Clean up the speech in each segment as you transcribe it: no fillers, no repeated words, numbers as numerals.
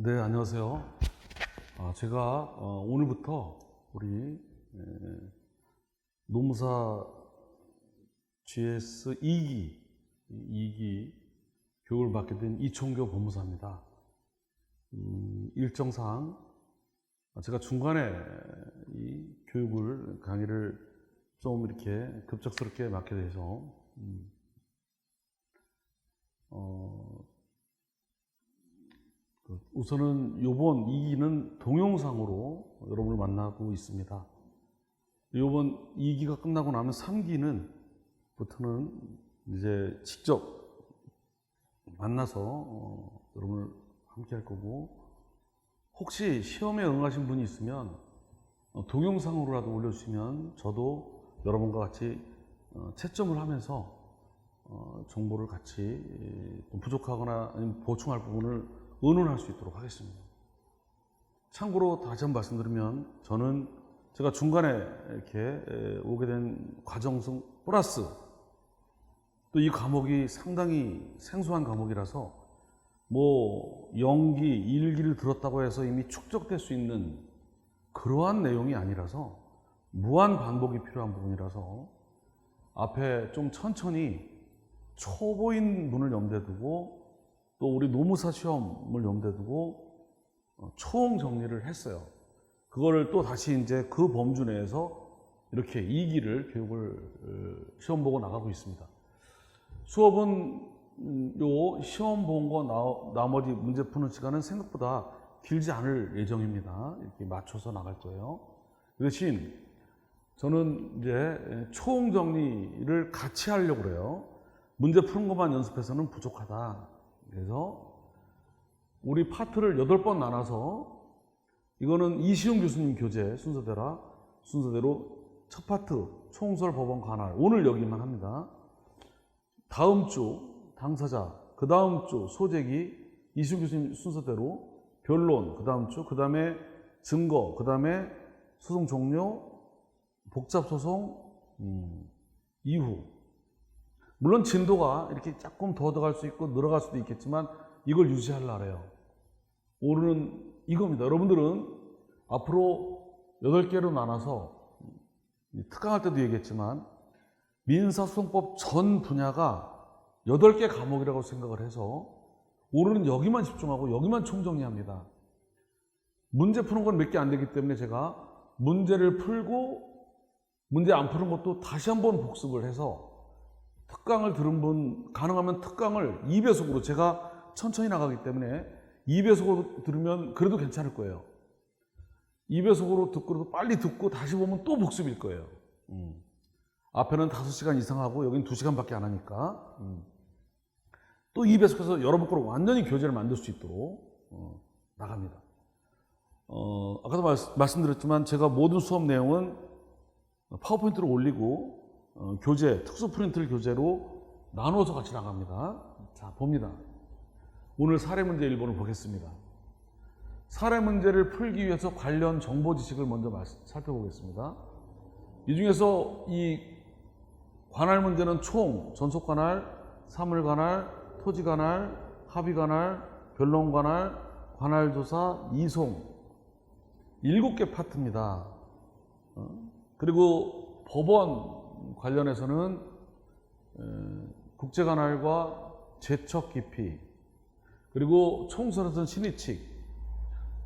네, 안녕하세요. 제가 오늘부터 우리 노무사 GS 2기 교육을 받게 된 이총교 법무사입니다. 일정상 제가 중간에 이 교육을 강의를 좀 이렇게 급작스럽게 맡게 돼서 우선은 이번 2기는 동영상으로 여러분을 만나고 있습니다. 이번 2기가 끝나고 나면 3기는 이제 직접 만나서 여러분을 함께 할 거고, 혹시 시험에 응하신 분이 있으면 동영상으로라도 올려주시면 저도 여러분과 같이 채점을 하면서 정보를 같이 부족하거나 아니면 보충할 부분을 의논할 수 있도록 하겠습니다. 참고로 다시 한번 말씀드리면, 제가 중간에 이렇게 오게 된 과정성 플러스 또 이 과목이 상당히 생소한 과목이라서 연기, 일기를 들었다고 해서 이미 축적될 수 있는 그러한 내용이 아니라서 무한 반복이 필요한 부분이라서 앞에 좀 천천히 초보인 분을 염두에 두고 또 우리 노무사 시험을 염두에 두고 총 정리를 했어요. 그거를 또 다시 이제 그 범주 내에서 이렇게 2기를 교육을 시험 보고 나가고 있습니다. 수업은 요 시험 본 거 나머지 문제 푸는 시간은 생각보다 길지 않을 예정입니다. 이렇게 맞춰서 나갈 거예요. 그 대신 저는 이제 총 정리를 같이 하려고 그래요. 문제 푸는 것만 연습해서는 부족하다. 그래서 우리 파트를 8번 나눠서, 이거는 이시용 교수님 교재 순서대로 첫 파트 총설 법원 관할, 오늘 여기만 합니다. 다음 주 당사자, 그 다음 주 소재기 이시용 교수님 순서대로 변론, 그 다음 주, 그 다음에 증거, 그 다음에 소송 종료, 복잡소송 이후. 물론 진도가 이렇게 조금 더 들어갈 수 있고 늘어갈 수도 있겠지만 이걸 유지하려고 해요. 오늘은 이겁니다. 여러분들은 앞으로 8개로 나눠서, 특강할 때도 얘기했지만 민사소송법 전 분야가 8개 과목이라고 생각을 해서 오늘은 여기만 집중하고 여기만 총정리합니다. 문제 푸는 건 몇 개 안 되기 때문에 제가 문제를 풀고 문제 안 푸는 것도 다시 한번 복습을 해서, 특강을 들은 분 가능하면 특강을 2배속으로, 제가 천천히 나가기 때문에 2배속으로 들으면 그래도 괜찮을 거예요. 2배속으로 듣고 빨리 듣고 다시 보면 또 복습일 거예요. 앞에는 5시간 이상 하고 여기는 2시간밖에 안 하니까 또 2배속해서 여러분 거로 완전히 교재를 만들 수 있도록 나갑니다. 아까도 말씀드렸지만 제가 모든 수업 내용은 파워포인트로 올리고 교재, 특수 프린트 교재로 나눠서 같이 나갑니다. 자, 봅니다. 오늘 사례 문제 1번을 보겠습니다. 사례 문제를 풀기 위해서 관련 정보 지식을 먼저 살펴보겠습니다. 이 중에서 이 관할 문제는 총, 전속관할, 사물관할, 토지관할, 합의관할, 변론관할, 관할조사, 이송 7개 파트입니다. 그리고 법원 관련해서는 국제관할과 제척 기피, 그리고 총선에서는 신의칙,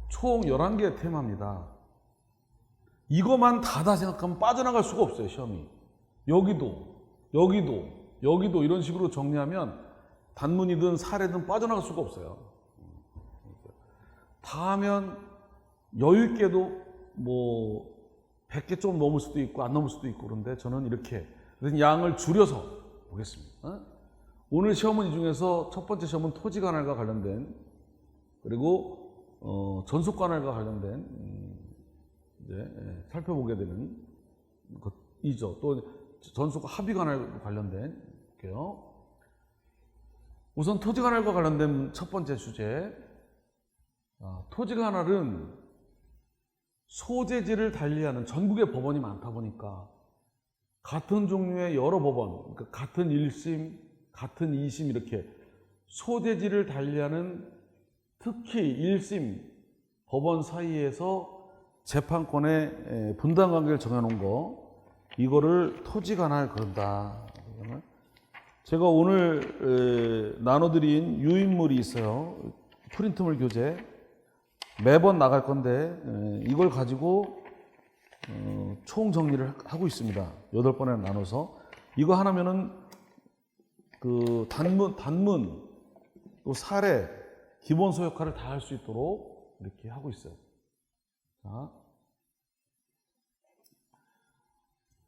총 11개의 테마입니다. 이것만 다다 생각하면 빠져나갈 수가 없어요, 시험이. 여기도 이런 식으로 정리하면 단문이든 사례든 빠져나갈 수가 없어요. 다 하면 여유있게도 100개 좀 넘을 수도 있고 안 넘을 수도 있고, 그런데 저는 이렇게 양을 줄여서 보겠습니다. 오늘 시험은 이 중에서 첫 번째 시험은 토지관할과 관련된, 그리고 전속관할과 관련된 이제 살펴보게 되는 것이죠. 또 전속 합의관할과 관련된 게요. 우선 토지관할과 관련된 첫 번째 주제. 토지관할은 소재지를 달리하는, 전국에 법원이 많다 보니까 같은 종류의 여러 법원, 그러니까 같은 1심, 같은 2심 이렇게 소재지를 달리하는 특히 1심 법원 사이에서 재판권의 분담 관계를 정해놓은 거, 이거를 토지 관할 그런다. 제가 오늘 나눠드린 유인물이 있어요. 프린트물 교재. 매번 나갈 건데 이걸 가지고 총 정리를 하고 있습니다. 8번에 나눠서. 이거 하나면은 그 단문 또 사례, 기본 소역화를 다 할 수 있도록 이렇게 하고 있어요.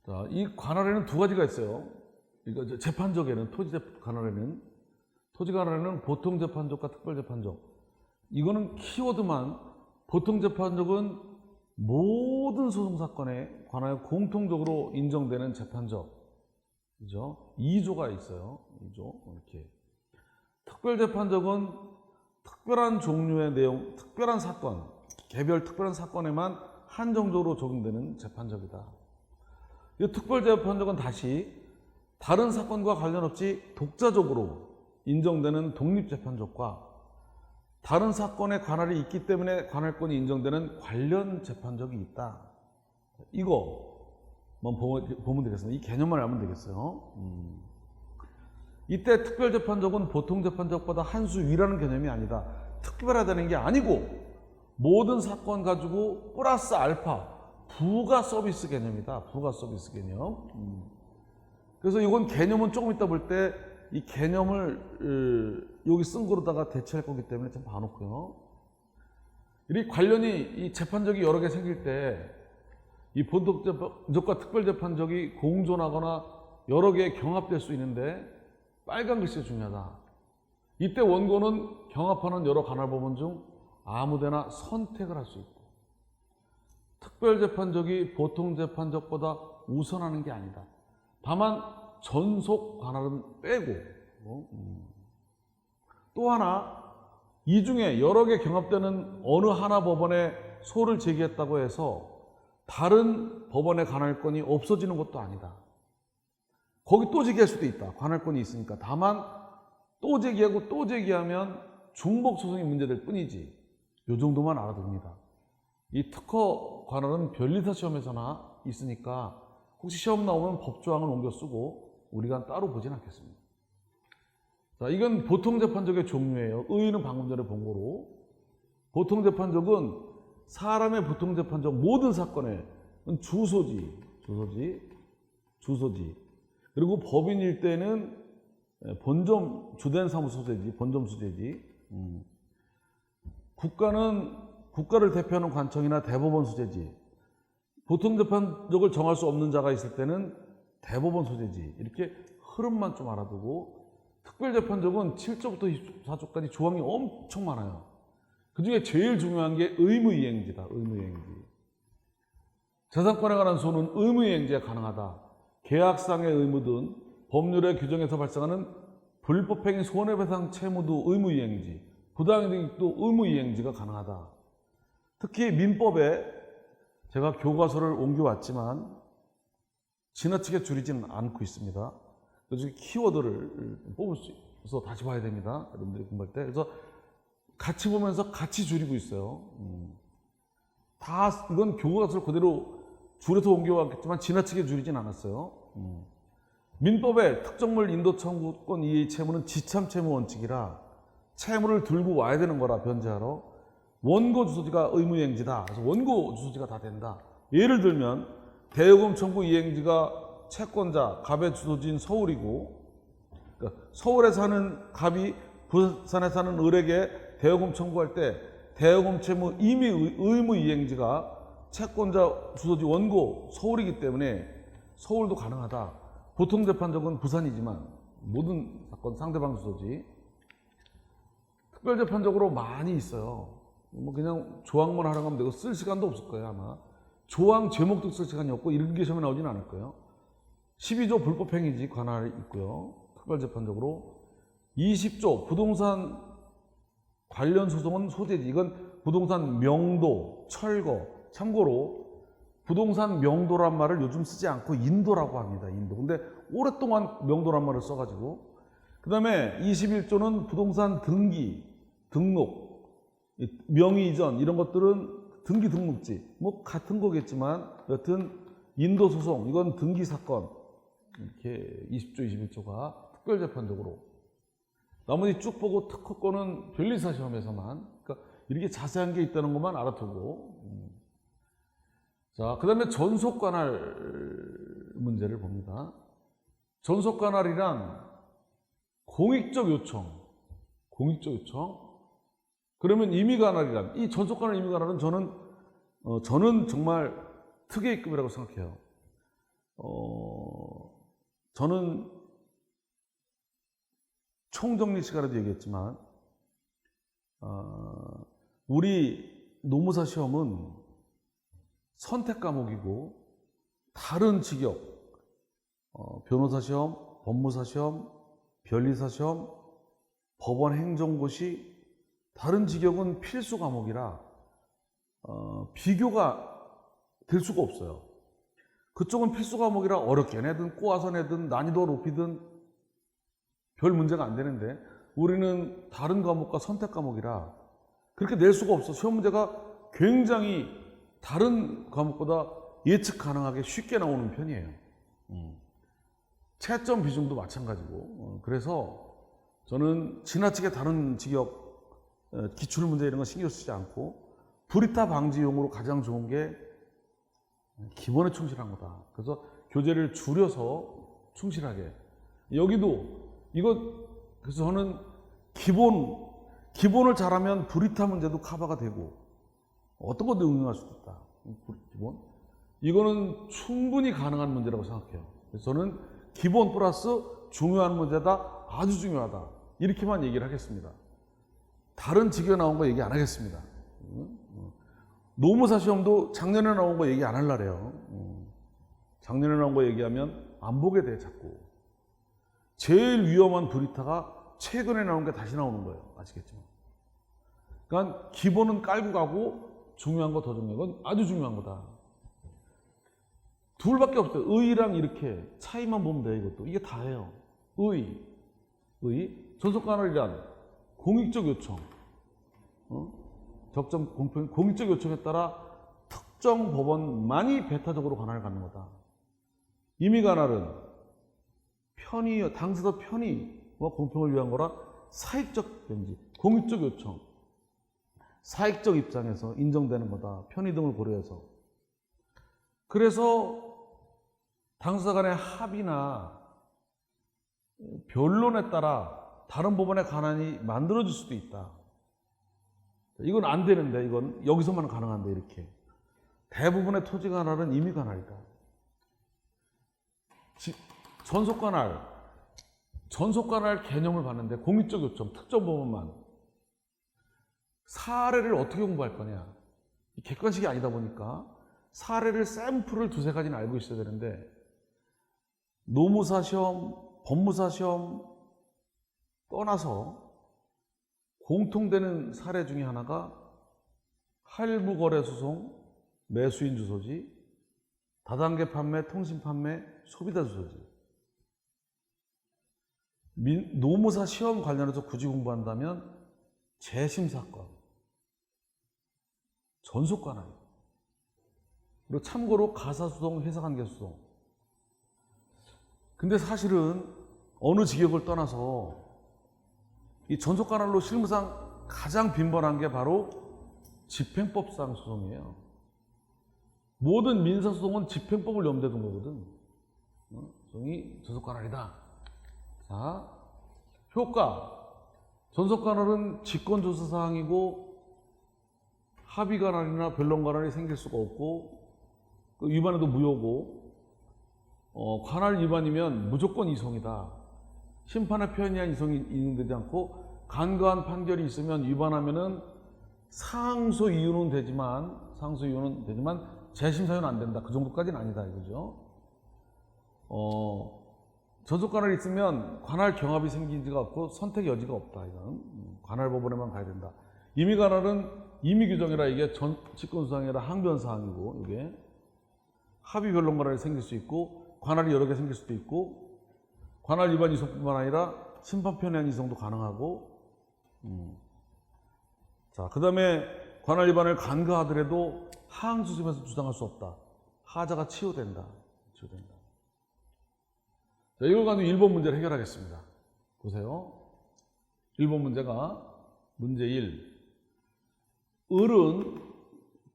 자, 이 관할에는 두 가지가 있어요. 이거 재판적에는 토지 관할에는 보통 재판적과 특별 재판적. 이거는 키워드만, 보통 재판적은 모든 소송 사건에 관하여 공통적으로 인정되는 재판적. 그죠? 2조가 있어요. 2조. 이렇게. 특별 재판적은 특별한 종류의 내용, 특별한 사건, 개별 특별한 사건에만 한정적으로 적용되는 재판적이다. 이 특별 재판적은 다시 다른 사건과 관련 없이 독자적으로 인정되는 독립 재판적과 다른 사건에 관할이 있기 때문에 관할권이 인정되는 관련 재판적이 있다. 이거 보면 되겠습니다. 이 개념만 알면 되겠어요. 이때 특별재판적은 보통 재판적보다 한 수 위라는 개념이 아니다. 특별하다는 게 아니고 모든 사건 가지고 플러스 알파 부가 서비스 개념이다. 부가 서비스 개념. 그래서 이건 개념은 조금 이따 볼 때 이 개념을 여기 쓴 거로다가 대체할 거기 때문에 좀 봐놓고요. 이 관련이 이 재판적이 여러 개 생길 때 이 보통 재판적과 특별 재판적이 공존하거나 여러 개 경합될 수 있는데 빨간 글씨 중요하다. 이때 원고는 경합하는 여러 관할법원 중 아무데나 선택을 할 수 있고, 특별재판적이 보통재판적보다 우선하는 게 아니다. 다만 전속 관할은 빼고, 또 하나, 이 중에 여러 개 경합되는 어느 하나 법원에 소를 제기했다고 해서 다른 법원의 관할권이 없어지는 것도 아니다. 거기 또 제기할 수도 있다. 관할권이 있으니까. 다만 또 제기하고 또 제기하면 중복 소송이 문제될 뿐이지. 이 정도만 알아둡니다. 이 특허 관할은 변리사 시험에서나 있으니까 혹시 시험 나오면 법조항을 옮겨 쓰고 우리가 따로 보진 않겠습니다. 자, 이건 보통재판적의 종류예요. 의의는 방금 전에 본 거로. 보통재판적은 사람의 보통재판적 모든 사건에 주소지. 그리고 법인일 때는 본점, 주된 사무소재지, 본점 수재지. 국가를 대표하는 관청이나 대법원 수재지. 보통재판적을 정할 수 없는 자가 있을 때는 대법원 소재지. 이렇게 흐름만 좀 알아두고, 특별재판적은 7조부터 24조까지 조항이 엄청 많아요. 그 중에 제일 중요한 게 의무이행지다. 의무이행지. 재산권에 관한 소는 의무이행지가 가능하다. 계약상의 의무든 법률의 규정에서 발생하는 불법행위 손해배상 채무도 의무이행지, 부당이익도 의무이행지가 가능하다. 특히 민법에 제가 교과서를 옮겨왔지만 지나치게 줄이지는 않고 있습니다. 그래서 키워드를 뽑을 수 있어서 다시 봐야 됩니다. 여러분들이 공부할 때. 그래서 같이 보면서 같이 줄이고 있어요. 이건 교과서를 그대로 줄여서 옮겨왔겠지만 지나치게 줄이진 않았어요. 민법의 특정물 인도 청구권 이의 채무는 지참 채무 원칙이라 채무를 들고 와야 되는 거라 변제하러 원고 주소지가 의무이행지다. 그래서 원고 주소지가 다 된다. 예를 들면 대여금 청구 이행지가 채권자 갑의 주소지인 서울이고, 그러니까 서울에 사는 갑이 부산에 사는 을에게 대여금 청구할 때 대여금 채무 이미 의무이행지가 채권자 주소지 원고 서울이기 때문에 서울도 가능하다. 보통재판적은 부산이지만 모든 사건 상대방 주소지. 특별재판적으로 많이 있어요. 그냥 조항만 하라고 하면 되고 쓸 시간도 없을 거예요 아마. 조항 제목도 쓸 시간이 없고 읽기 시험에 나오진 않을 거예요. 12조 불법행위지 관할이 있고요. 특별재판적으로 20조 부동산 관련 소송은 소재지. 이건 부동산 명도, 철거. 참고로 부동산 명도란 말을 요즘 쓰지 않고 인도라고 합니다. 인도. 근데 오랫동안 명도란 말을 써가지고. 그 다음에 21조는 부동산 등기, 등록. 명의 이전 이런 것들은 등기 등록지 뭐 같은 거겠지만 여튼 인도 소송 이건 등기 사건 이렇게 20조 21조가 특별재판적으로 나머지 쭉 보고 특허권은 변리사 시험에서만 그러니까 이렇게 자세한 게 있다는 것만 알아두고 자 그다음에 전속관할 문제를 봅니다. 전속관할이란 공익적 요청 그러면 임의관할이란 이 전속관할 임의관할은 저는 정말 특혜급이라고 생각해요. 저는 총정리 시간에도 얘기했지만 우리 노무사 시험은 선택 과목이고 다른 직업 변호사 시험, 법무사 시험, 변리사 시험, 법원 행정고시 다른 직업은 필수 과목이라 비교가 될 수가 없어요. 그쪽은 필수 과목이라 어렵게 내든 꼬아서 내든 난이도 높이든 별 문제가 안 되는데 우리는 다른 과목과 선택 과목이라 그렇게 낼 수가 없어. 시험 문제가 굉장히 다른 과목보다 예측 가능하게 쉽게 나오는 편이에요. 채점 비중도 마찬가지고 그래서 저는 지나치게 다른 직업 기출 문제 이런 거 신경 쓰지 않고 불이타 방지용으로 가장 좋은 게 기본에 충실한 거다. 그래서 교재를 줄여서 충실하게 여기도 이거 그래서 저는 기본을 잘하면 불이타 문제도 커버가 되고 어떤 것도 응용할 수도 있다. 기본 이거는 충분히 가능한 문제라고 생각해요. 그래서 저는 기본 플러스 중요한 문제다, 아주 중요하다 이렇게만 얘기를 하겠습니다. 다른 직업에 나온 거 얘기 안 하겠습니다. 노무사 시험도 작년에 나온 거 얘기 안 하려래요. 작년에 나온 거 얘기하면 안 보게 돼 자꾸. 제일 위험한 불이타가 최근에 나온 게 다시 나오는 거예요. 아시겠죠? 그러니까 기본은 깔고 가고 중요한 거 더 중요한 건 아주 중요한 거다. 둘밖에 없어요. 의랑 이렇게 차이만 보면 돼요. 이것도 이게 다예요. 의 전속관할이란 공익적 요청, 적정 공평 공익적 요청에 따라 특정 법원만이 배타적으로 관할을 갖는 거다. 임의관할은 편의 당사자 편의와 공평을 위한 거라 사익적 변지, 공익적 요청, 사익적 입장에서 인정되는 거다. 편의 등을 고려해서. 그래서 당사자 간의 합의나 변론에 따라 다른 법원의 관할이 만들어질 수도 있다. 이건 안 되는데 이건 여기서만 가능한데 이렇게. 대부분의 토지 관할은 임의 관할이다. 전속관할 개념을 봤는데 공익적 요청, 특정 법원만 사례를 어떻게 공부할 거냐. 객관식이 아니다 보니까 사례를 샘플을 두세 가지는 알고 있어야 되는데 노무사 시험, 법무사 시험 떠나서 공통되는 사례 중에 하나가 할부거래소송, 매수인 주소지, 다단계 판매, 통신 판매, 소비자 주소지. 노무사 시험 관련해서 굳이 공부한다면 재심사건, 전속관할, 그리고 참고로 가사소송, 회사관계소송. 근데 사실은 어느 직역을 떠나서 이 전속관할로 실무상 가장 빈번한 게 바로 집행법상 소송이에요. 모든 민사소송은 집행법을 염두에 둔 거거든. 소송이 전속관할이다. 자, 효과. 전속관할은 직권조사사항이고 합의관할이나 변론관할이 생길 수가 없고 위반해도 무효고 관할 위반이면 무조건 이송이다. 심판의 표현이한 이송이 인용되지 않고 간과한 판결이 있으면 위반하면은 상소 이유는 되지만 재심 사유는 안 된다. 그 정도까지는 아니다 이거죠. 전속관할이 있으면 관할 경합이 생기지가 없고 선택 여지가 없다. 이건 관할 법원에만 가야 된다. 임의관할은 임의 규정이라 이게 직권수상이라 항변사항이고 이게 합의 변론관할이 생길 수 있고 관할이 여러 개 생길 수도 있고 관할 위반 이송뿐만 아니라 심판 편의한 이송도 가능하고 자, 그 다음에 관할 위반을 간과하더라도 항소심에서 주장할 수 없다. 하자가 치유된다. 치유된다. 자, 이걸 가지고 1번 문제를 해결하겠습니다. 보세요. 1번 문제가 문제 1. 을은,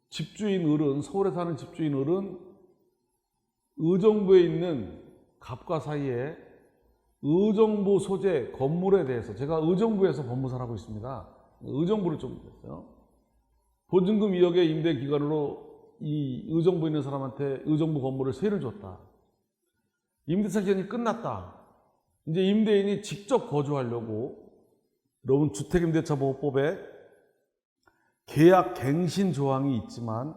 집주인 을은, 서울에 사는 집주인 을은 의정부에 있는 갑과 사이에 의정부 소재 건물에 대해서, 제가 의정부에서 법무사를 하고 있습니다. 의정부를 좀 했어요. 보증금 2억의 임대 기간으로 이 의정부에 있는 사람한테 의정부 건물을 세를 줬다. 임대차 기간이 끝났다. 이제 임대인이 직접 거주하려고, 여러분 주택임대차보호법에 계약 갱신 조항이 있지만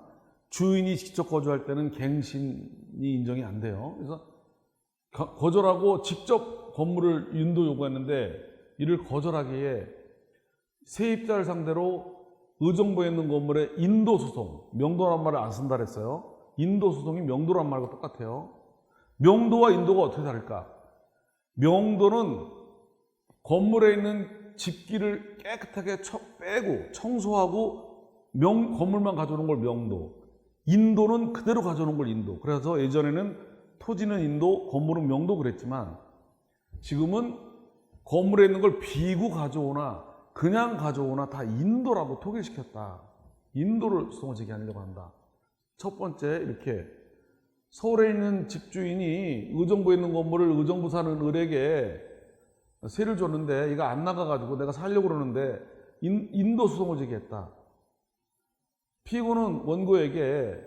주인이 직접 거주할 때는 갱신이 인정이 안 돼요. 그래서 거절하고 직접 건물을 인도 요구했는데 이를 거절하기에 세입자를 상대로 의정부에 있는 건물에 인도소송, 명도란 말을 안 쓴다 그랬어요. 인도소송이 명도란 말과 똑같아요. 명도와 인도가 어떻게 다를까? 명도는 건물에 있는 집기를 깨끗하게 빼고 청소하고 건물만 가져오는 걸 명도. 인도는 그대로 가져오는 걸 인도. 그래서 예전에는 토지는 인도, 건물은 명도 그랬지만 지금은 건물에 있는 걸 비고 가져오나 그냥 가져오나 다 인도라고 통일시켰다. 인도를 소송을 제기하려고 한다. 첫 번째, 이렇게 서울에 있는 집주인이 의정부에 있는 건물을 의정부 사는 을에게 세를 줬는데 이거 안 나가가지고 내가 살려고 그러는데 인도 소송을 제기했다. 피고는 원고에게,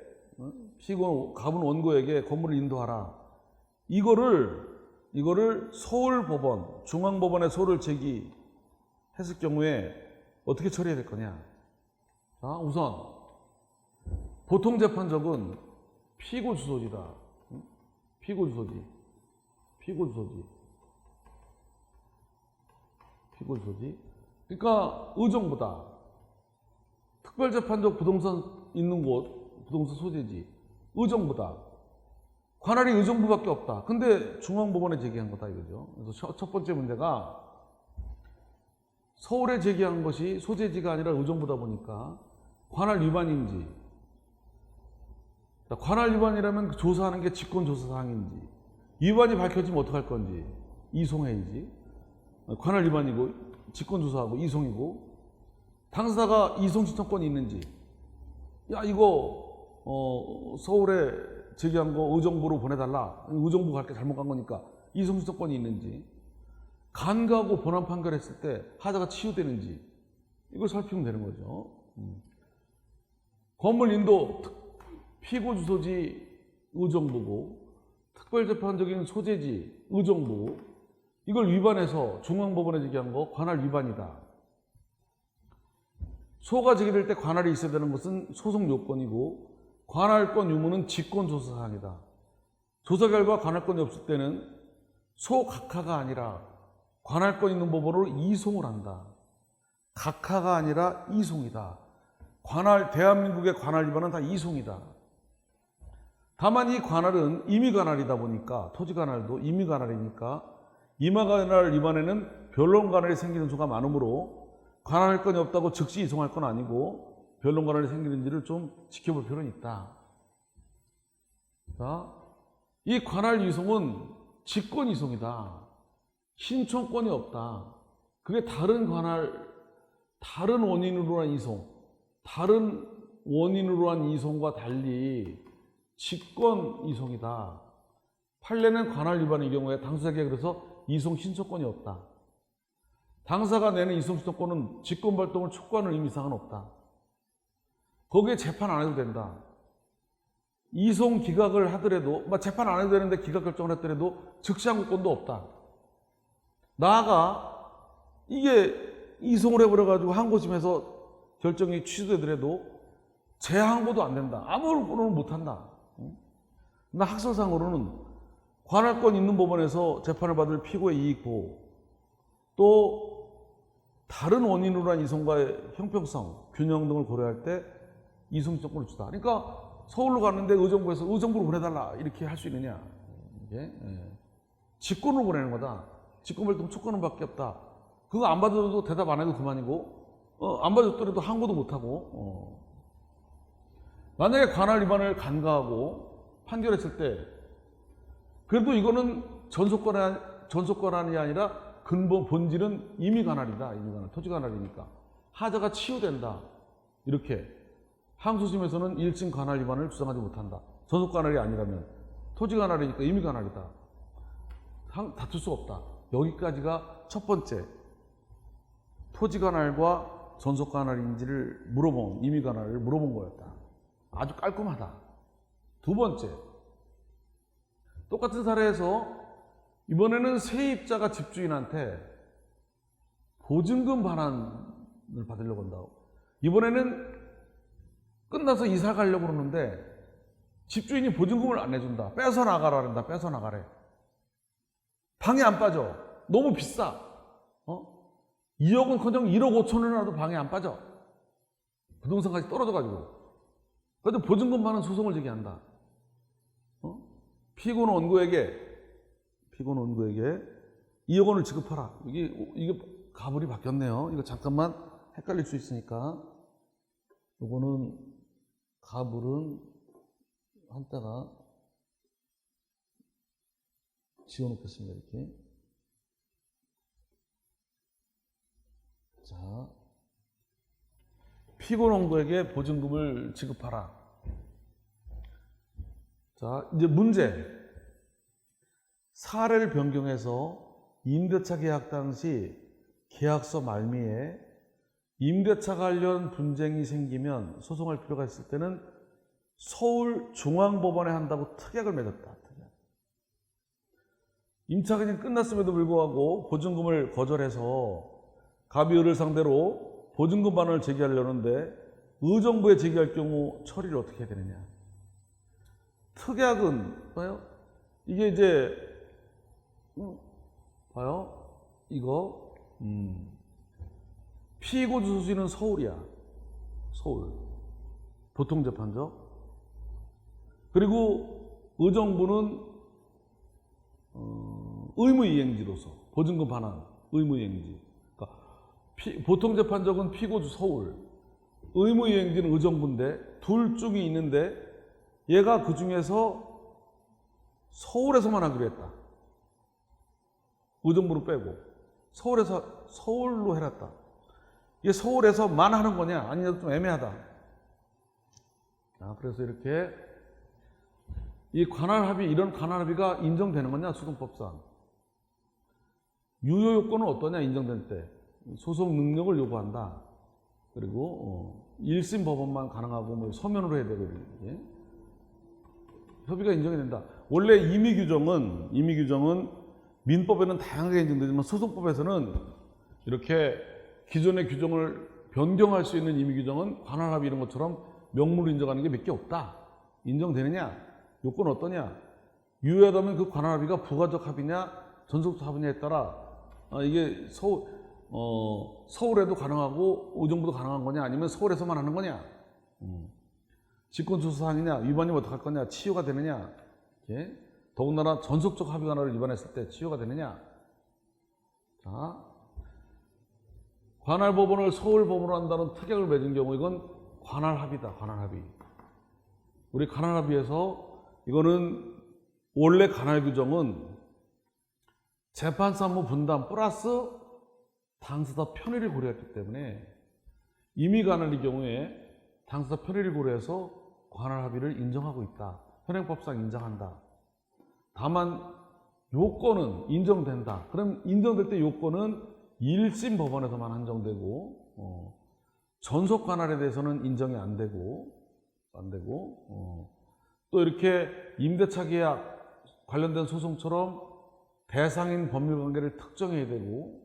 갑은 원고에게 건물을 인도하라. 이거를 서울법원, 중앙법원에 소를 제기했을 경우에 어떻게 처리해야 될 거냐? 자, 우선 보통 재판적은 피고 주소지다. 피고 주소지. 그러니까 의정부다. 특별재판적 부동산 있는 곳, 부동산 소재지. 의정부다. 관할이 의정부밖에 없다. 근데 중앙법원에 제기한 거다 이거죠. 그래서 첫 번째 문제가 서울에 제기한 것이 소재지가 아니라 의정부다 보니까 관할 위반인지, 관할 위반이라면 조사하는 게 직권조사 사항인지, 위반이 밝혀지면 어떡할 건지, 이송해야지. 관할 위반이고 직권조사하고 이송이고, 당사자가 이송 신청권이 있는지, 야 이거 서울에 제기한 거 의정부로 보내달라, 의정부 갈 게 잘못 간 거니까 이송 신청권이 있는지, 간과하고 본안 판결했을 때 하자가 치유되는지, 이걸 살피면 되는 거죠. 건물 인도 피고 주소지 의정부고 특별재판적인 소재지 의정부고, 이걸 위반해서 중앙법원에 제기한 거 관할 위반이다. 소가 제기될 때 관할이 있어야 되는 것은 소송 요건이고 관할권 유무는 직권조사 사항이다. 조사 결과 관할권이 없을 때는 소각하가 아니라 관할권 있는 법원으로 이송을 한다. 각하가 아니라 이송이다. 대한민국의 관할 위반은 다 이송이다. 다만 이 관할은 임의관할이다 보니까, 토지관할도 임의관할이니까 임의관할 위반에는 변론관할이 생기는 수가 많으므로 관할권이 없다고 즉시 이송할 건 아니고 변론관할이 생기는지를 좀 지켜볼 필요는 있다. 자, 이 관할 이송은 직권 이송이다. 신청권이 없다. 그게 다른 관할, 다른 원인으로 한 이송, 다른 원인으로 한 이송과 달리 직권 이송이다. 판례는 관할 위반의 경우에 당사자에게 그래서 이송 신청권이 없다. 당사가 내는 이송 신청권은 직권 발동을 촉구하는 의미상은 없다. 거기에 재판 안 해도 된다. 이송 기각을 하더라도, 재판 안 해도 되는데 기각 결정을 했더라도 즉시 항고권도 없다. 나아가 이게 이송을 해버려가지고 항고심에서 결정이 취소되더라도 재항고도 안 된다. 아무로는 못한다. 나 학설상으로는 관할권 있는 법원에서 재판을 받을 피고의 이익보, 또 다른 원인으로 한 이송과의 형평성, 균형 등을 고려할 때 이송 신청권을 주다. 그러니까 서울로 갔는데 의정부에서 의정부로 보내달라 이렇게 할 수 있느냐? 이게 직권으로 보내는 거다. 직권 발동 촉구는 밖에 없다. 그거 안 받아도 대답 안 해도 그만이고 안 봐줬더라도 항고도 못하고, 만약에 관할 위반을 간과하고 판결했을 때, 그래도 이거는 전속관할이 아니라 근본, 본질은 이미 관할이다. 이미 관할, 토지 관할이니까. 하자가 치유된다. 이렇게. 항소심에서는 1심 관할 위반을 주장하지 못한다. 전속관할이 아니라면. 토지 관할이니까 이미 관할이다. 다툴 수 없다. 여기까지가 첫 번째. 토지 관할과 전속 관할인지를 물어본, 임의 관할을 물어본 거였다. 아주 깔끔하다. 두 번째. 똑같은 사례에서 이번에는 세입자가 집주인한테 보증금 반환을 받으려고 한다고. 이번에는 끝나서 이사 가려고 그러는데 집주인이 보증금을 안 내준다. 뺏어 나가라 그런다. 뺏어 나가래. 방에 안 빠져. 너무 비싸. 2억은커녕 1억 5천원이라도 방에 안 빠져. 부동산까지 떨어져가지고. 그래도 보증금 반환 소송을 제기한다. 피고는 원고에게 2억 원을 지급하라. 이게 가불이 바뀌었네요. 이거 잠깐만 헷갈릴 수 있으니까. 요거는 가불은 한자가 지워놓겠습니다. 이렇게. 자, 피고 원고에게 보증금을 지급하라. 자, 이제 문제. 사례를 변경해서 임대차 계약 당시 계약서 말미에 임대차 관련 분쟁이 생기면 소송할 필요가 있을 때는 서울중앙법원에 한다고 특약을 맺었다. 임차 기간이 끝났음에도 불구하고 보증금을 거절해서 갑의를 상대로 보증금 반환을 제기하려는데 의정부에 제기할 경우 처리를 어떻게 해야 되느냐. 특약은 봐요. 이게 이제 봐요. 이거 피고 주소지는 서울이야. 서울. 보통재판죠. 그리고 의정부는 의무이행지로서 보증금 반환 의무이행지. 그러니까 보통재판적은 피고주 서울, 의무이행지는 의정부인데 둘 중이 있는데 얘가 그 중에서 서울에서만 하기로 했다. 의정부를 빼고 서울로 해놨다. 이게 서울에서만 하는 거냐? 아니면 좀 애매하다. 그래서 이렇게 이 관할합의, 이런 관할합의가 인정되는 거냐? 소송법상. 유효 요건은 어떠냐? 인정될 때. 소송 능력을 요구한다. 그리고 1심 법원만 가능하고 뭐 서면으로 해야 되고 이렇게. 협의가 인정이 된다. 원래 임의 규정은 민법에는 다양하게 인정되지만 소송법에서는 이렇게 기존의 규정을 변경할 수 있는 임의 규정은 관할합의 이런 것처럼 명문으로 인정하는 게 몇 개 없다. 인정되느냐? 요건 어떠냐? 유효하다면 그 관할합의가 부가적 합의냐, 전속적 합의냐에 따라 이게 서울에도 가능하고 의정부도 가능한 거냐, 아니면 서울에서만 하는 거냐, 직권소사항이냐, 위반이면 어떡할 거냐, 치유가 되느냐, 이렇게. 더군다나 전속적 합의 관할을 위반했을 때 치유가 되느냐. 자, 관할법원을 서울법원으로 한다는 특약을 맺은 경우 이건 관할합의다. 관할합의. 우리 관할합의에서 이거는 원래 관할 규정은 재판사 업무 분담 플러스 당사자 편의를 고려했기 때문에 임의 관할의 경우에 당사자 편의를 고려해서 관할합의를 인정하고 있다. 현행법상 인정한다. 다만 요건은 인정된다. 그럼 인정될 때 요건은 1심 법원에서만 한정되고 전속 관할에 대해서는 인정이 안 되고 또 이렇게 임대차 계약 관련된 소송처럼 대상인 법률관계를 특정해야 되고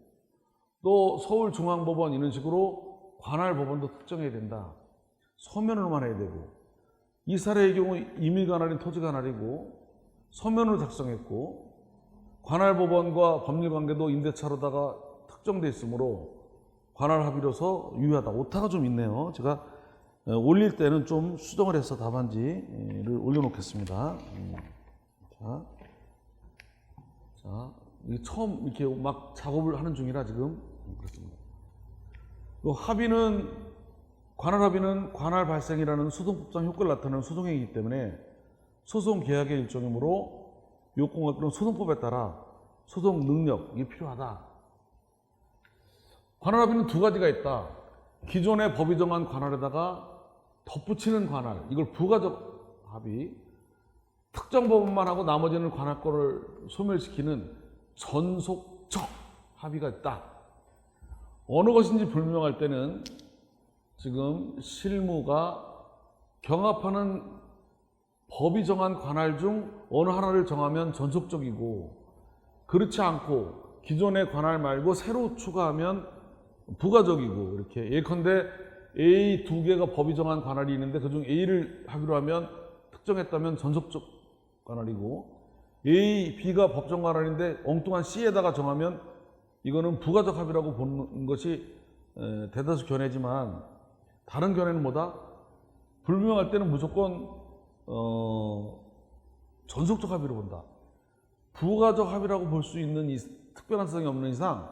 또 서울중앙법원 이런 식으로 관할법원도 특정해야 된다. 서면으로만 해야 되고 이 사례의 경우 임의관할인 토지관할이고 서면으로 작성했고 관할법원과 법률관계도 임대차로다가 특정돼 있으므로 관할합의로서 유효하다. 오타가 좀 있네요. 제가 올릴 때는 좀 수정을 해서 답안지를 올려놓겠습니다. 자, 처음 이렇게 막 작업을 하는 중이라 지금 그렇습니다. 그 합의는 관할 합의는 관할 발생이라는 소송법상 효과를 나타내는 소송행위이기 때문에 소송 계약의 일종이므로 요건과 또는 소송법에 따라 소송 능력이 필요하다. 관할 합의는 두 가지가 있다. 기존의 법이 정한 관할에다가 덧붙이는 관할, 이걸 부가적 합의, 특정 법원만 하고 나머지는 관할권을 소멸시키는 전속적 합의가 있다. 어느 것인지 불명할 때는 지금 실무가 경합하는 법이 정한 관할 중 어느 하나를 정하면 전속적이고, 그렇지 않고 기존의 관할 말고 새로 추가하면 부가적이고, 이렇게 예컨대 A 두 개가 법이 정한 관할이 있는데 그중 A를 합의로 하면 특정했다면 전속적 관할이고, A, B가 법정 관할인데 엉뚱한 C에다가 정하면 이거는 부가적 합의라고 보는 것이 대다수 견해지만, 다른 견해는 뭐다? 불명할 때는 무조건 전속적 합의로 본다. 부가적 합의라고 볼 수 있는 이 특별한 사정이 없는 이상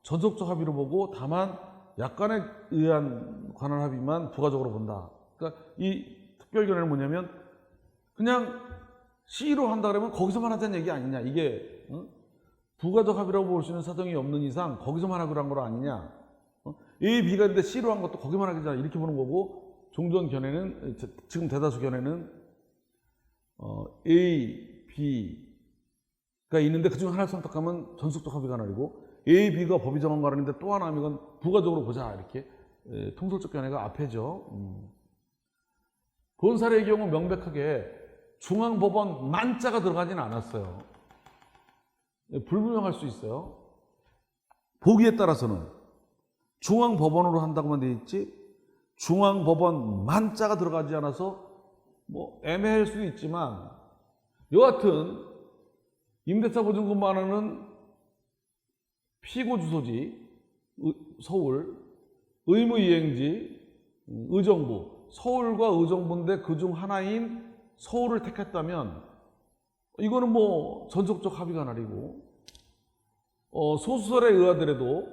전속적 합의로 보고, 다만 약간에 의한 관할 합의만 부가적으로 본다. 그러니까 이 특별 견해는 뭐냐면, 그냥 C로 한다 그러면 거기서만 하자는 얘기 아니냐. 이게 부가적 합의라고 볼 수 있는 사정이 없는 이상 거기서만 하기로 한 거 아니냐. A, B가 있는데 C로 한 것도 거기만 하기잖아. 이렇게 보는 거고, 종전 견해는, 지금 대다수 견해는 A, B가 있는데 그중 하나를 선택하면 전속적 합의 관할이고, A, B가 법이 정한 관할인데 또 하나 하면 이건 부가적으로 보자. 이렇게 통솔적 견해가 앞에죠. 본 사례의 경우 명백하게 중앙법원 만자가 들어가지는 않았어요. 불분명할 수 있어요. 보기에 따라서는 중앙법원으로 한다고만 돼 있지 중앙법원 만자가 들어가지 않아서 뭐 애매할 수도 있지만, 여하튼 임대차 보증금만원은 피고 주소지 서울, 의무이행지 의정부, 서울과 의정부인데 그중 하나인 서울을 택했다면 이거는 뭐 전속적 합의 관할이고, 소수설에 의하더라도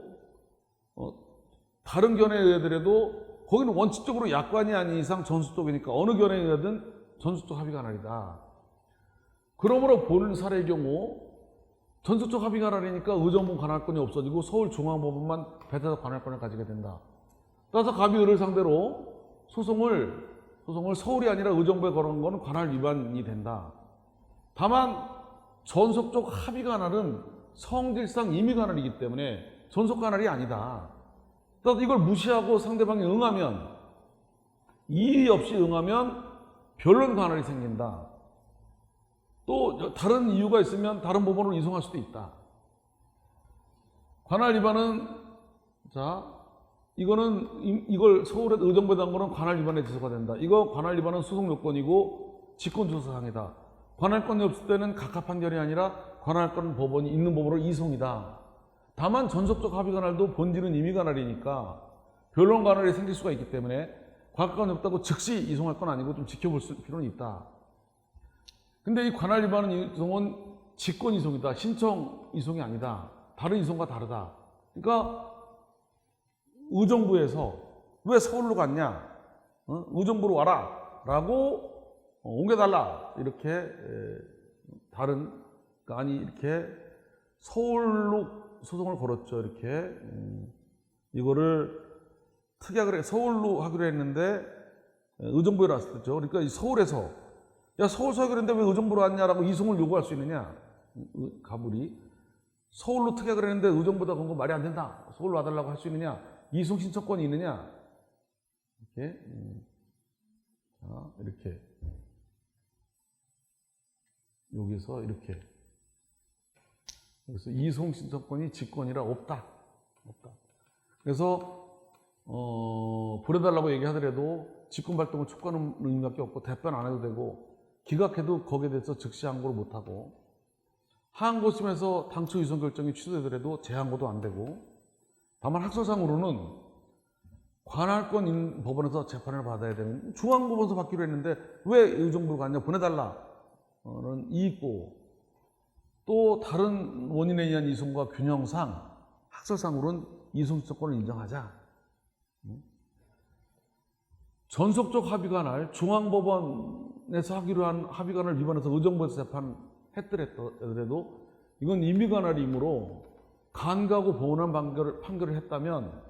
다른 견해에 의하더라도 거기는 원칙적으로 약관이 아닌 이상 전속적이니까 어느 견해에 의하든 전속적 합의 관할이다. 그러므로 본 사례의 경우 전속적 합의 관할이니까 의정부 관할권이 없어지고 서울중앙법원만 배타적 관할권을 가지게 된다. 따라서 갑의의를 상대로 소송을 서울이 아니라 의정부에 걸은 것은 관할 위반이 된다. 다만 전속적 합의 관할은 성질상 임의 관할이기 때문에 전속 관할이 아니다. 따라서 이걸 무시하고 상대방이 응하면, 이의 없이 응하면 변론 관할이 생긴다. 또 다른 이유가 있으면 다른 법원으로 이송할 수도 있다. 관할 위반은, 자, 이걸 서울에 의정부에 단 거는 관할 위반의 지소가 된다. 이거 관할 위반은 소송 요건이고 직권조사상이다. 관할권이 없을 때는 각하 판결이 아니라 관할권 법원이 있는 법으로 이송이다. 다만 전속적 합의 관할도 본질은 임의 관할이니까 변론 관할이 생길 수가 있기 때문에 관할권이 없다고 즉시 이송할 건 아니고 좀 지켜볼 필요는 있다. 근데 이 관할 위반 이송은 직권 이송이다. 신청 이송이 아니다. 다른 이송과 다르다. 그러니까 의정부에서 왜 서울로 갔냐? 의정부로 와라 라고 옮겨달라. 이렇게 아니 이렇게 서울로 소송을 걸었죠. 이렇게 이거를 특약을 서울로 하기로 했는데 의정부에 왔었죠. 그러니까 서울에서 야 서울서 하기로 했는데 왜 의정부로 왔냐라고 이송을 요구할 수 있느냐. 가불이 서울로 특약을 했는데 의정부다 건 거 말이 안 된다. 서울로 와달라고 할 수 있느냐. 이송 신청권이 있느냐. 이렇게 자, 이렇게 여기서 이렇게 그래서 이송 신청권이 직권이라 없다. 그래서 보내달라고 얘기하더라도 직권 발동을 촉구하는 의미밖에 없고 대변 안 해도 되고 기각해도 거기에 대해서 즉시 항고를 못 하고 하항고심에서 당초 이송 결정이 취소되더라도 재항고도 안 되고 다만 학설상으로는 관할권 법원에서 재판을 받아야 되는 중앙법원에서 받기로 했는데 왜 의정부로 갔냐 보내달라는 이익고 또 다른 원인에 의한 이송과 균형상 학설상으로는 이송 신청권을 인정하자 전속적 합의관할 중앙법원에서 하기로 한 합의관을 위반해서 의정부에서 재판했더라도 이건 임의관할이므로 간과하고 본원한 판결을 했다면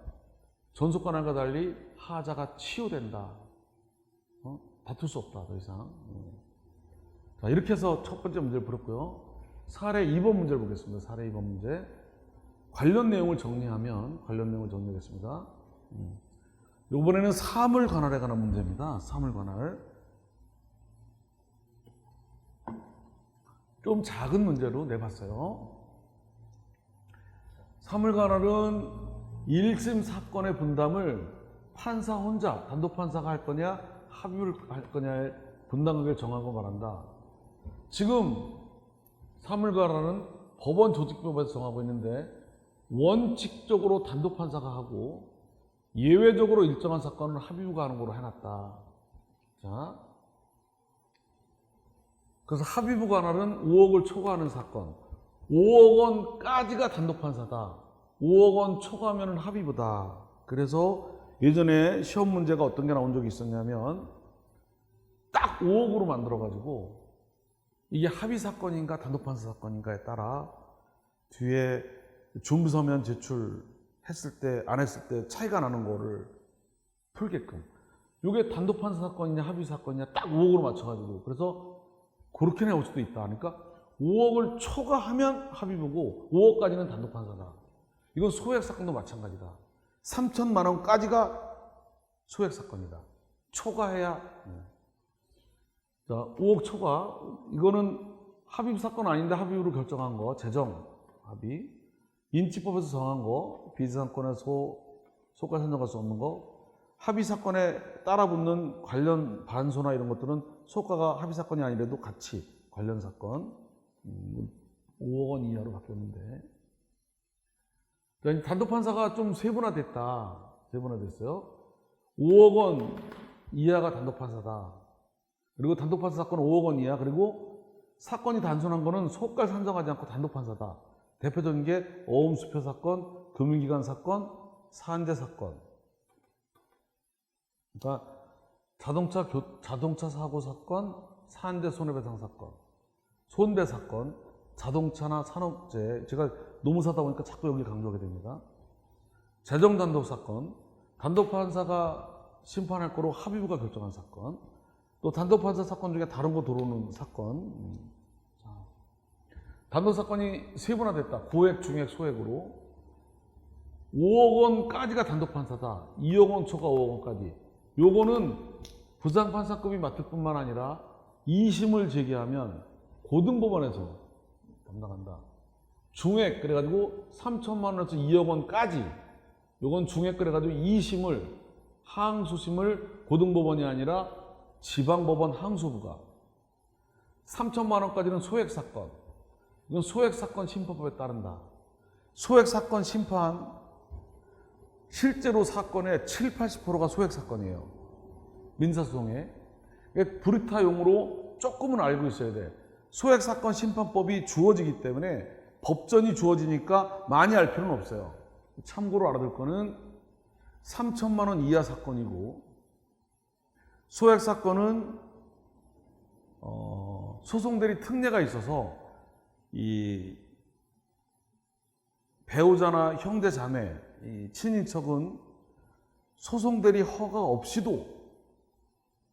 전속관할과 달리 하자가 치유된다. 다툴 수 없다, 더 이상. 자, 이렇게 해서 첫 번째 문제를 풀었고요. 사례 2번 문제를 보겠습니다. 사례 2번 문제. 관련 내용을 정리하면, 관련 내용을 정리하겠습니다. 이번에는 사물관할에 관한 문제입니다. 사물관할. 좀 작은 문제로 내봤어요. 사물관할은 1심 사건의 분담을 판사 혼자, 단독 판사가 할 거냐, 합의를 할 거냐의 분담을 정하고 말한다. 지금 사물관할은 법원 조직법에서 정하고 있는데 원칙적으로 단독 판사가 하고 예외적으로 일정한 사건은 합의부가 하는 걸로 해놨다. 자, 그래서 합의부 관할은 5억을 초과하는 사건, 5억 원까지가 단독 판사다. 5억 원 초과하면 합의부다. 그래서 예전에 시험 문제가 어떤 게 나온 적이 있었냐면 딱 5억으로 만들어가지고 이게 합의 사건인가 단독 판사 사건인가에 따라 뒤에 준비서면 제출했을 때 안 했을 때 차이가 나는 거를 풀게끔. 이게 단독 판사 사건이냐 합의 사건이냐 딱 5억으로 맞춰가지고 그래서 그렇게 나올 수도 있다. 그러니까 5억을 초과하면 합의부고 5억까지는 단독 판사다. 이건 소액 사건도 마찬가지다. 3천만 원까지가 소액 사건이다. 초과해야. 자, 5억 초과. 이거는 합의부 사건 아닌데 합의부로 결정한 거. 재정 합의. 인치법에서 정한 거. 비지상권에 소까지 선정할 수 없는 거. 합의 사건에 따라붙는 관련 반소나 이런 것들은 소가가 합의 사건이 아니라도 같이 관련 사건. 5억 원 이하로 바뀌었는데. 그러니까 단독 판사가 좀 세분화됐다. 세분화됐어요. 5억 원 이하가 단독 판사다. 그리고 단독 판사 사건은 5억 원 이하. 그리고 사건이 단순한 거는 소까지 산정하지 않고 단독 판사다. 대표적인 게 어음수표 사건, 금융기관 사건, 산재 사건. 그러니까 자동차 사고 사건, 산재 손해배상 사건, 손배 사건, 자동차나 산업재해. 제가 노무사다 보니까 자꾸 여기 강조하게 됩니다. 재정 단독 사건, 단독 판사가 심판할 거로 합의부가 결정한 사건, 또 단독 판사 사건 중에 다른 거 들어오는 사건. 자, 단독 사건이 세분화됐다. 고액, 중액, 소액으로. 5억 원까지가 단독 판사다. 2억 원 초과 5억 원까지. 요거는 부장판사급이 맡을 뿐만 아니라 2심을 제기하면 고등법원에서 담당한다. 중액 그래가지고 3천만 원에서 2억 원까지. 요건 중액 그래가지고 2심을 항소심을 고등법원이 아니라 지방법원 항소부가. 3천만 원까지는 소액 사건. 이건 소액 사건 심판법에 따른다. 소액 사건 심판 실제로 사건의 7, 80%가 소액 사건이에요. 민사소송에. 브리타 용어로 조금은 알고 있어야 돼. 소액 사건 심판법이 주어지기 때문에 법전이 주어지니까 많이 알 필요는 없어요. 참고로 알아둘 거는 3천만 원 이하 사건이고 소액 사건은 소송대리 특례가 있어서 이 배우자나 형제 자매, 이 친인척은 소송대리 허가 없이도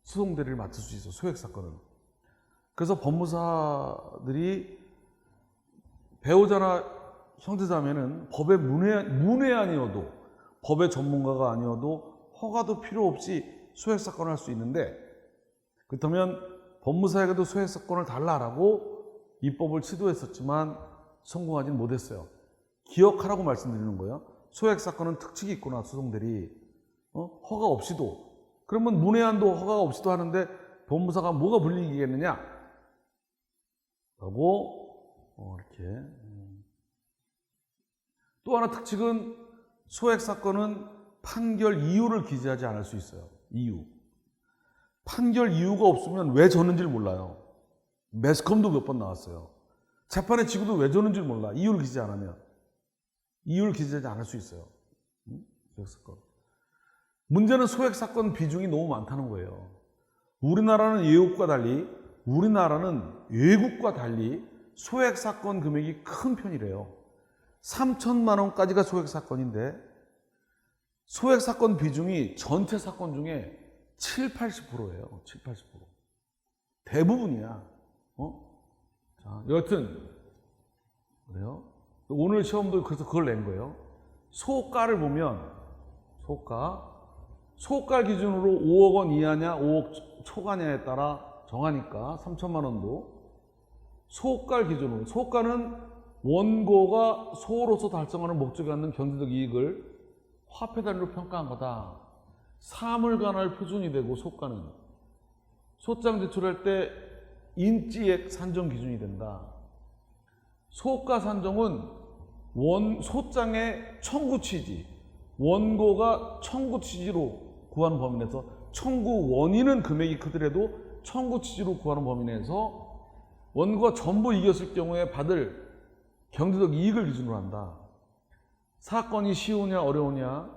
소송대리를 맡을 수 있어. 소액 사건은. 그래서 법무사들이 배우자나 형제자매는 법의 문외한이어도 법의 전문가가 아니어도 허가도 필요 없이 소액 사건을 할 수 있는데 그렇다면 법무사에게도 소액 사건을 달라라고 입법을 시도했었지만 성공하지는 못했어요. 기억하라고 말씀드리는 거예요. 소액 사건은 특칙이 있구나. 소송들이 허가 없이도. 그러면 문외한도 허가가 없이도 하는데 법무사가 뭐가 불리겠느냐? 라고 이렇게. 또 하나 특칙은 소액 사건은 판결 이유를 기재하지 않을 수 있어요. 이유. 판결 이유가 없으면 왜 졌는지를 몰라요. 매스컴도 몇 번 나왔어요. 재판에 지고도 왜 졌는지를 몰라. 이유를 기재 안 하면. 이유를 기재하지 않을 수 있어요. 소액 사건. 문제는 소액 사건 비중이 너무 많다는 거예요. 우리나라는 외국과 달리 소액 사건 금액이 큰 편이래요. 3천만 원까지가 소액 사건인데 소액 사건 비중이 전체 사건 중에 80%예요. 80%. 대부분이야. 자, 여하튼 그래요. 오늘 시험도 그래서 그걸 낸 거예요. 소가를 보면 소가 기준으로 5억 원 이하냐 5억 초과냐에 따라 정하니까 3천만 원도 소가 기준으로, 소가는 원고가 소로서 달성하는 목적에 갖는 경제적 이익을 화폐 단위로 평가한 거다. 사물관할 표준이 되고 소가는 소장 제출할 때 인지액 산정 기준이 된다. 소가 산정은 소장의 청구 취지, 원고가 청구 취지로 구하는 범위 내에서 청구 원인은 금액이 크더라도 청구 취지로 구하는 범위 내에서 원고가 전부 이겼을 경우에 받을 경제적 이익을 기준으로 한다. 사건이 쉬우냐 어려우냐,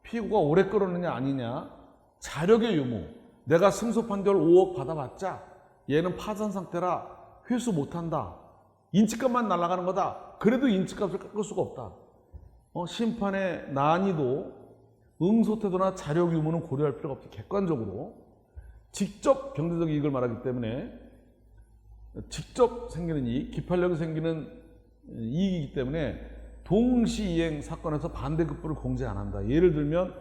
피고가 오래 끌었느냐 아니냐, 자력의 유무, 내가 승소 판결 5억 받아봤자 얘는 파산 상태라 회수 못한다. 인치값만 날아가는 거다. 그래도 인치값을 깎을 수가 없다. 심판의 난이도, 응소태도나 자력 유무는 고려할 필요가 없지. 객관적으로 직접 경제적 이익을 말하기 때문에 직접 생기는 이익, 기판력이 생기는 이익이기 때문에 동시이행 사건에서 반대급부를 공제 안 한다. 예를 들면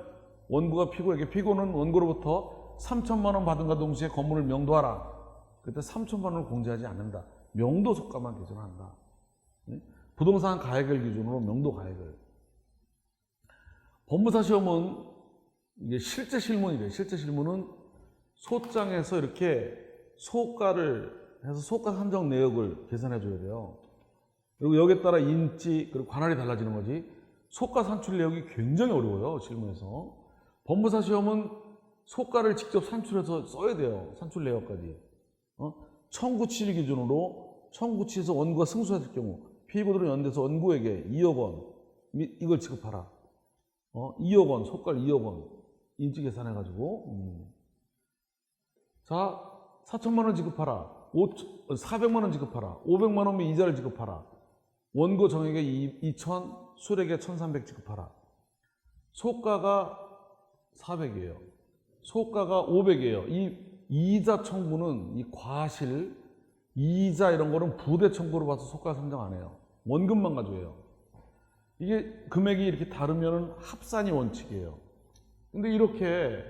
원고가 피고에게, 피고는 원고로부터 3천만 원 받은과 동시에 건물을 명도하라. 그때 3천만 원을 공제하지 않는다. 명도 속가만 개정한다. 부동산 가액을 기준으로 명도 가액을. 법무사 시험은 이게 실제 실문이래요. 실제 실문은 소장에서 이렇게 소가를 해서 소가 산정 내역을 계산해 줘야 돼요. 그리고 여기에 따라 인지 그리고 관할이 달라지는 거지. 소가 산출 내역이 굉장히 어려워요. 실무에서. 법무사 시험은 소가를 직접 산출해서 써야 돼요. 산출 내역까지. 청구 취지 기준으로 청구 취지에서 원고가 승소했을 경우 피고들은 연대에서 원고에게 2억 원 이걸 지급하라. 2억 원, 소가를 2억 원 인지 계산해가지고 자 4천만 원 지급하라. 400만 원 지급하라. 500만 원이면 이자를 지급하라. 원고 정액에 2천, 수령액에 1,300 지급하라. 소가가 400이에요. 소가가 500이에요. 이 이자 청구는 이 과실, 이자 이런 거는 부대 청구로 봐서 소가 산정 안 해요. 원금만 가져요. 이게 금액이 이렇게 다르면 합산이 원칙이에요. 근데 이렇게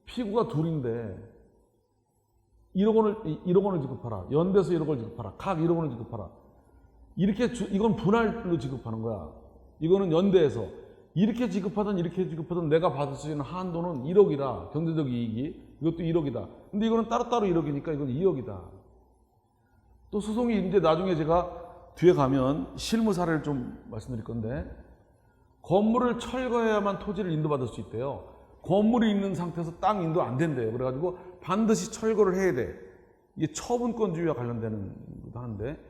피고가 둘인데 1억 원을 지급하라. 연대에서 1억 원을 지급하라. 각 1억 원을 지급하라. 이렇게 이건 분할로 지급하는 거야. 이거는 연대에서 이렇게 지급하든 이렇게 지급하든 내가 받을 수 있는 한도는 1억이라 경제적 이익이 이것도 1억이다. 근데 이거는 따로따로 1억이니까 이건 2억이다. 또 소송이 이제 나중에 제가 뒤에 가면 실무 사례를 좀 말씀드릴 건데 건물을 철거해야만 토지를 인도받을 수 있대요. 건물이 있는 상태에서 땅 인도 안 된대요. 그래가지고 반드시 철거를 해야 돼. 이게 처분권주의와 관련되는 것도 하는데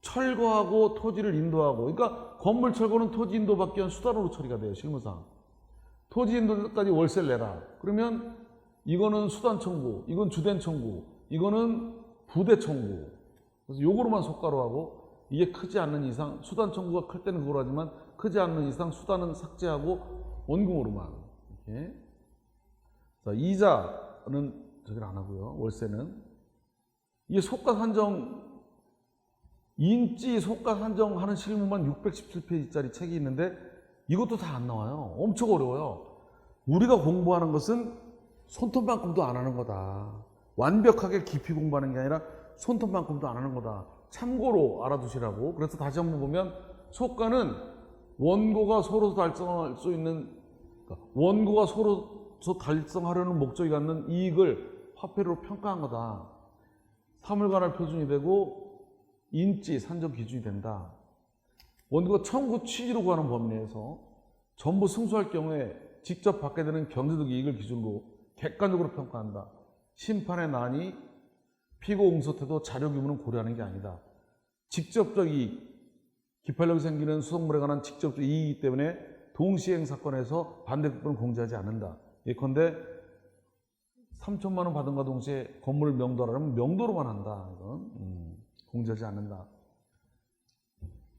철거하고 토지를 인도하고, 그러니까 건물 철거는 토지 인도받기 위한 수단으로 처리가 돼요. 실무상. 토지 인도까지 월세를 내라. 그러면 이거는 수단 청구, 이건 주된 청구, 이거는 부대 청구. 그래서 요거로만 속가로 하고 이게 크지 않는 이상, 수단 청구가 클 때는 그걸 하지만 크지 않는 이상 수단은 삭제하고 원금으로만. 이렇게. 자, 이자는 저기를 안 하고요. 월세는. 이게 속가 산정, 인지 속가 산정하는 실무만 617페이지짜리 책이 있는데 이것도 다 안 나와요. 엄청 어려워요. 우리가 공부하는 것은 손톱만큼도 안 하는 거다. 완벽하게 깊이 공부하는 게 아니라 손톱만큼도 안 하는 거다. 참고로 알아두시라고. 그래서 다시 한번 보면 속가는 원고가 서로 달성할 수 있는, 그러니까 원고가 서로 달성하려는 목적이 갖는 이익을 화폐로 평가한 거다. 사물관할 표준이 되고 인지 산정 기준이 된다. 원고가 청구 취지로 구하는 범위 내에서 전부 승소할 경우에 직접 받게 되는 경제적 이익을 기준으로 객관적으로 평가한다. 심판의 난이 피고 응소태도 자력 유무는 고려하는 게 아니다. 직접적 이익, 기판력이 생기는 수송물에 관한 직접적 이익이기 때문에 동시행 사건에서 반대급부는 공제하지 않는다. 예컨대 3천만 원 받은과 동시에 건물 명도라면 명도로만 한다. 이건 공제하지 않는다.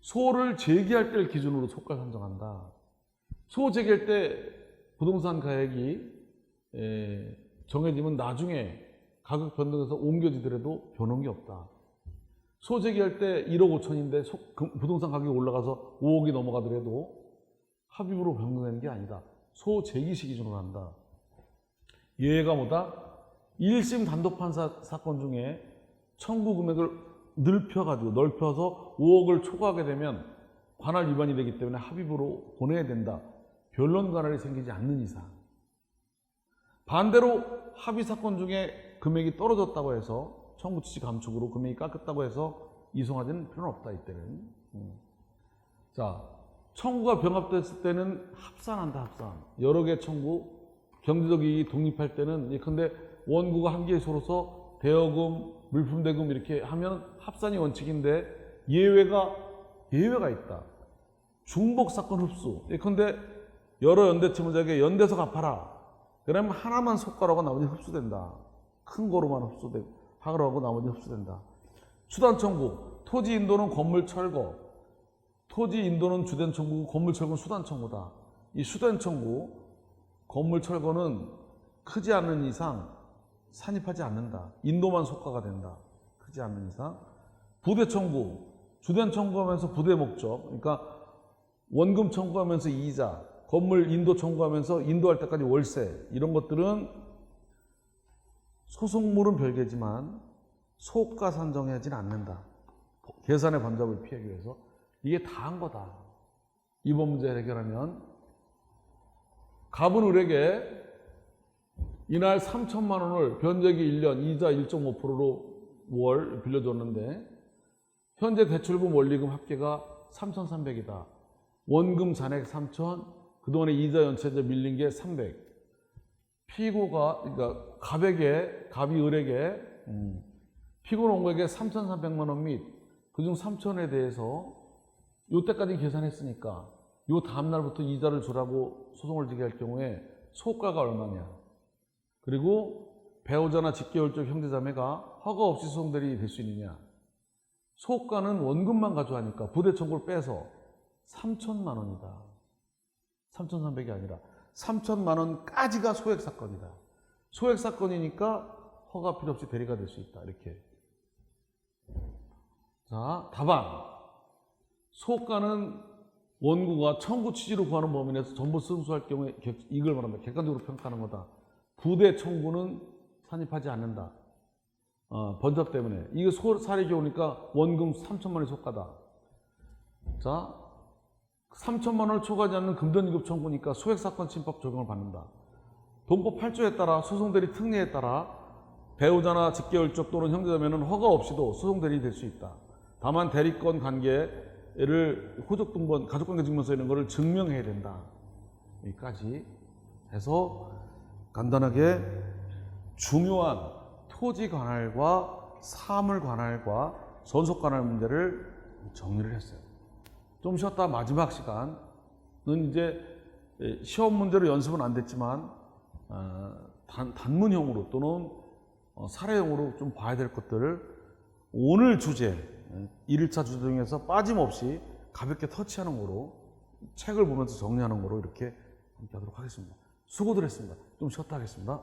소를 제기할 때를 기준으로 소가 산정한다. 소 제기할 때 부동산 가액이 정해지면 나중에 가격 변동해서 옮겨지더라도 변한 게 없다. 소 제기할 때 1억 5천인데 부동산 가격이 올라가서 5억이 넘어가더라도 합의부로 변동되는 게 아니다. 소 제기시 기준으로 한다. 예외가 뭐다? 1심 단독판사 사건 중에 청구 금액을 넓혀서 5억을 초과하게 되면 관할 위반이 되기 때문에 합의부로 보내야 된다. 변론 관할이 생기지 않는 이상. 반대로 합의 사건 중에 금액이 떨어졌다고 해서 청구 취지 감축으로 금액이 깎였다고 해서 이송하지는 필요는 없다. 이때는. 자, 청구가 병합됐을 때는 합산한다. 합산. 여러 개 청구, 경제적 이익이 독립할 때는 예컨대 원고가 한 개의 소로서 대여금, 물품대금 이렇게 하면 합산이 원칙인데 예외가 있다. 중복 사건 흡수. 예컨대 여러 연대 채무자에게 연대서 갚아라. 그러면 하나만 속가라고 나머지 흡수된다. 큰 거로만 하라고 나머지 흡수된다. 추단 청구. 토지 인도는 건물 철거. 토지 인도는 주된 청구고 건물 철거는 수단 청구다. 이 수단 청구, 건물 철거는 크지 않는 이상 산입하지 않는다. 인도만 속가가 된다. 크지 않는 이상. 부대 청구. 주된 청구하면서 부대 목적. 그러니까 원금 청구하면서 이자. 건물 인도 청구하면서 인도할 때까지 월세. 이런 것들은 소송물은 별개지만 소가 산정하지는 않는다. 계산의 번잡을 피하기 위해서. 이게 다 한 거다. 이번 문제 해결하면 갑은 을에게 이날 3천만 원을 변제기 1년 이자 1.5%로 월 빌려줬는데 현재 대출금 원리금 합계가 3,300이다. 원금 잔액 3,000, 그동안에 이자 연체제 밀린 게 300. 피고가, 그러니까 갑이 을에게, 피고 원고에게 3,300만 원 및 그중 3,000에 대해서 요때까지 계산했으니까 요 다음날부터 이자를 주라고 소송을 제기할 경우에 소가가 얼마냐. 그리고 배우자나 직계율적 형제자매가 허가 없이 소송대리인이 될 수 있느냐. 소가는 원금만 가져가니까 부대 청구를 빼서 3천만 원이다. 3,300이 아니라 3천만 원까지가 소액 사건이다. 소액 사건이니까 허가 필요 없이 대리가 될 수 있다. 이렇게. 자, 답안. 소가는 원고가 청구 취지로 구하는 범위 내에서 전부 승소할 경우에 이걸 말합니다. 객관적으로 평가하는 거다. 부대 청구는 산입하지 않는다. 번잡 때문에. 이거 사례 겨우니까 원금 3천만 원이 소가다. 자, 3천만 원을 초과하지 않는 금전지급 청구니까 소액사건 침법 적용을 받는다. 동법 8조에 따라 소송대리 특례에 따라 배우자나 직계율적 또는 형제자매는 허가 없이도 소송대리인이 될 수 있다. 다만 대리권 관계를 호적등본, 가족관계증명서 이런 거를 증명해야 된다. 여기까지 해서 간단하게 중요한 토지 관할과 사물 관할과 전속 관할 문제를 정리를 했어요. 좀 쉬었다 마지막 시간은 이제 시험 문제로 연습은 안 됐지만 단문형으로 또는 사례형으로 좀 봐야 될 것들을 오늘 주제 1일차 주제 중에서 빠짐없이 가볍게 터치하는 거로 책을 보면서 정리하는 거로 이렇게 함께 하도록 하겠습니다. 수고들 했습니다. 좀 쉬었다 하겠습니다.